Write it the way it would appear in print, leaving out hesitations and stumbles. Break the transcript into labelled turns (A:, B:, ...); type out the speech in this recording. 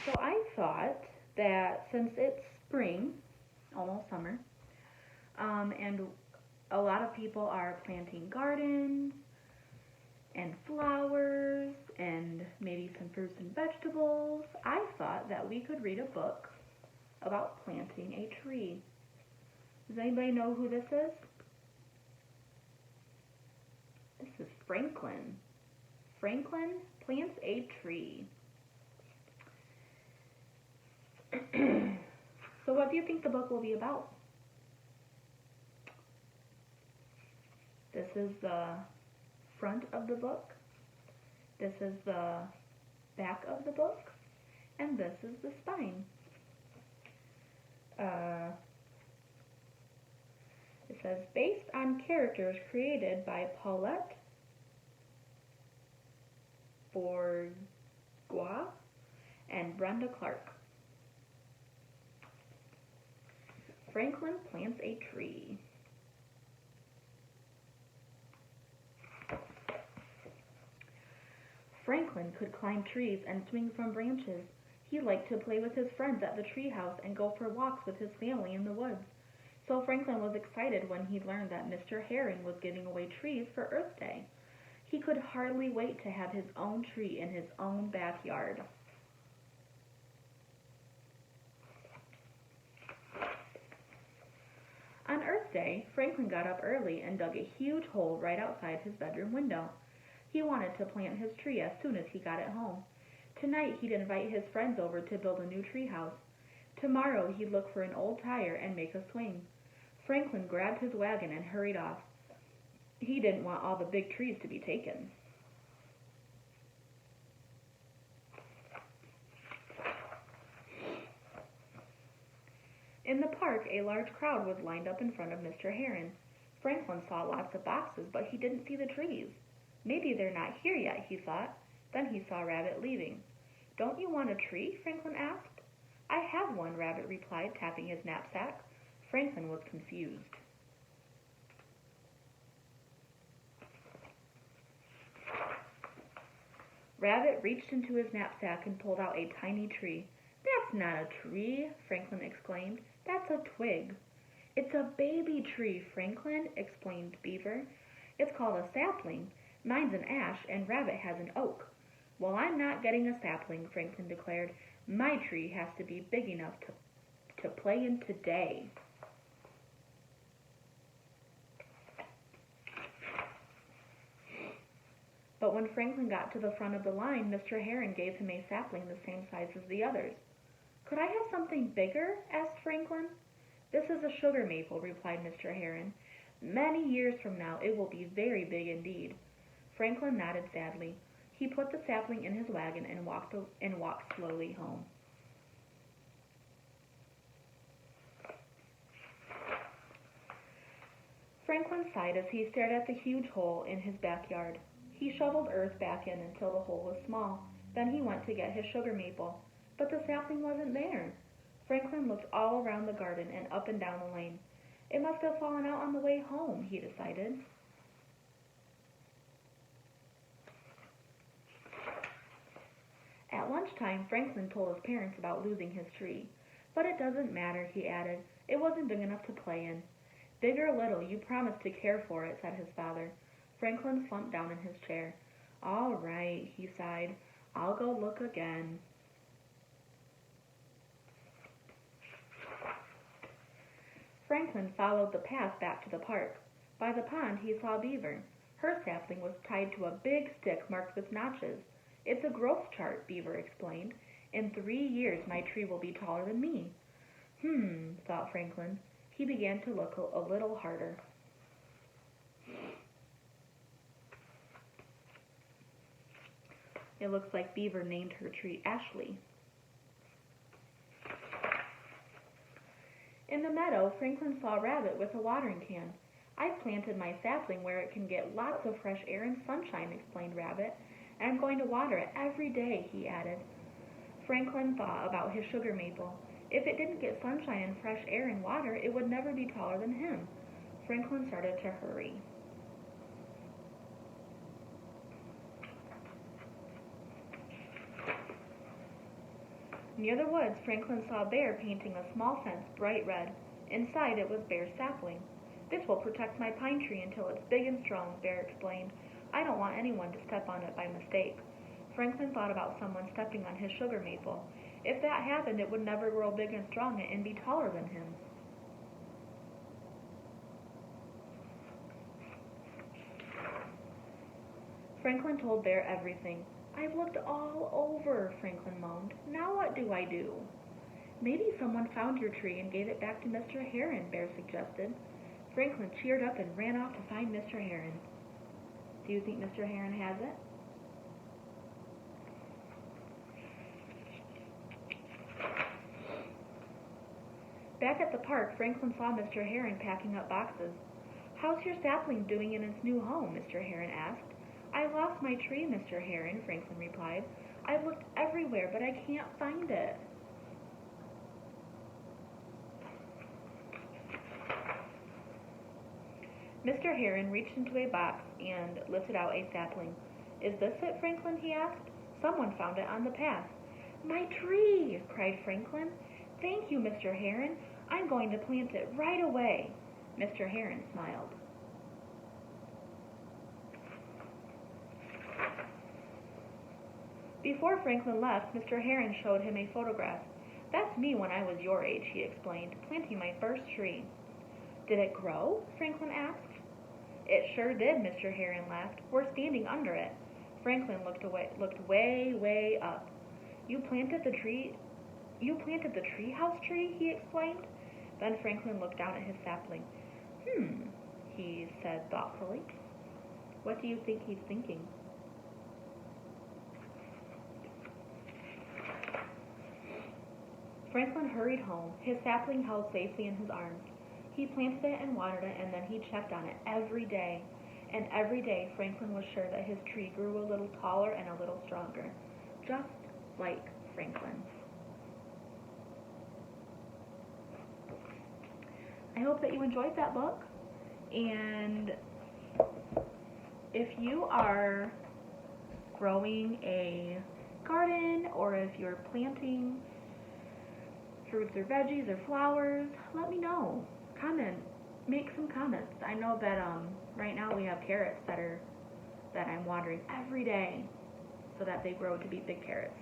A: So I thought that since it's spring, almost summer, and a lot of people are planting gardens and flowers and maybe some fruits and vegetables, I thought that we could read a book about planting a tree. Does anybody know who this is? This is Franklin. Franklin plants a tree. So what do you think the book will be about? This is the front of the book. This is the back of the book. And this is the spine. It says, based on characters created by Paulette Bourgeois and Brenda Clark. Franklin plants a tree. Franklin could climb trees and swing from branches. He liked to play with his friends at the treehouse and go for walks with his family in the woods. So Franklin was excited when he learned that Mr. Heron was giving away trees for Earth Day. He could hardly wait to have his own tree in his own backyard. On Earth Day, Franklin got up early and dug a huge hole right outside his bedroom window. He wanted to plant his tree as soon as he got it home. Tonight he'd invite his friends over to build a new treehouse. Tomorrow he'd look for an old tire and make a swing. Franklin grabbed his wagon and hurried off. He didn't want all the big trees to be taken. In the park, a large crowd was lined up in front of Mr. Heron. Franklin saw lots of boxes, but he didn't see the trees. Maybe they're not here yet, he thought. Then he saw Rabbit leaving. Don't you want a tree? Franklin asked. I have one, Rabbit replied, tapping his knapsack. Franklin was confused. Rabbit reached into his knapsack and pulled out a tiny tree. That's not a tree, Franklin exclaimed. That's a twig. It's a baby tree, Franklin, explained Beaver. It's called a sapling. Mine's an ash, and Rabbit has an oak. Well, I'm not getting a sapling, Franklin declared. My tree has to be big enough to play in today. But when Franklin got to the front of the line, Mr. Heron gave him a sapling the same size as the others. Could I have something bigger? Asked Franklin. This is a sugar maple, replied Mr. Heron. Many years from now it will be very big indeed. Franklin nodded sadly. He put the sapling in his wagon and walked slowly home. Franklin sighed as he stared at the huge hole in his backyard. He shoveled earth back in until the hole was small. Then he went to get his sugar maple. But the sapling wasn't there. Franklin looked all around the garden and up and down the lane. It must have fallen out on the way home, he decided. At lunchtime, Franklin told his parents about losing his tree. But it doesn't matter, he added. It wasn't big enough to play in. Big or little, you promised to care for it, said his father. Franklin slumped down in his chair. All right, he sighed. I'll go look again. Franklin followed the path back to the park. By the pond he saw Beaver. Her sapling was tied to a big stick marked with notches. It's a growth chart, Beaver explained. In 3 years my tree will be taller than me. Thought Franklin. He began to look a little harder. It looks like Beaver named her tree Ashley. In the meadow, Franklin saw Rabbit with a watering can. I've planted my sapling where it can get lots of fresh air and sunshine, explained Rabbit, and I'm going to water it every day, he added. Franklin thought about his sugar maple. If it didn't get sunshine and fresh air and water, it would never be taller than him. Franklin started to hurry. Near the woods, Franklin saw a bear painting a small fence bright red. Inside it was Bear's sapling. "This will protect my pine tree until it's big and strong," Bear explained. "I don't want anyone to step on it by mistake." Franklin thought about someone stepping on his sugar maple. If that happened, it would never grow big and strong and be taller than him. Franklin told Bear everything. "I've looked all over," Franklin moaned. "Now what do I do?" "Maybe someone found your tree and gave it back to Mr. Heron," Bear suggested. Franklin cheered up and ran off to find Mr. Heron. Do you think Mr. Heron has it? Back at the park, Franklin saw Mr. Heron packing up boxes. "How's your sapling doing in its new home?" Mr. Heron asked. "I lost my tree, Mr. Heron," Franklin replied. "I've looked everywhere, but I can't find it." Mr. Heron reached into a box and lifted out a sapling. "Is this it, Franklin?" he asked. "Someone found it on the path." "My tree!" cried Franklin. "Thank you, Mr. Heron. I'm going to plant it right away." Mr. Heron smiled. Before Franklin left, Mr. Heron showed him a photograph. "That's me when I was your age," he explained, "planting my first tree." "Did it grow?" Franklin asked. "It sure did," Mr. Heron laughed. "We're standing under it." Franklin looked way up. You planted the treehouse tree?" he exclaimed. Then Franklin looked down at his sapling. He said thoughtfully. What do you think he's thinking? Franklin hurried home, his sapling held safely in his arms. He planted it and watered it, and then he checked on it every day. And every day Franklin was sure that his tree grew a little taller and a little stronger, just like Franklin. I hope that you enjoyed that book, and if you are growing a garden or if you're planting fruits or veggies or flowers, let me know. Comment. Make some comments. I know that right now we have carrots that I'm watering every day so that they grow to be big carrots.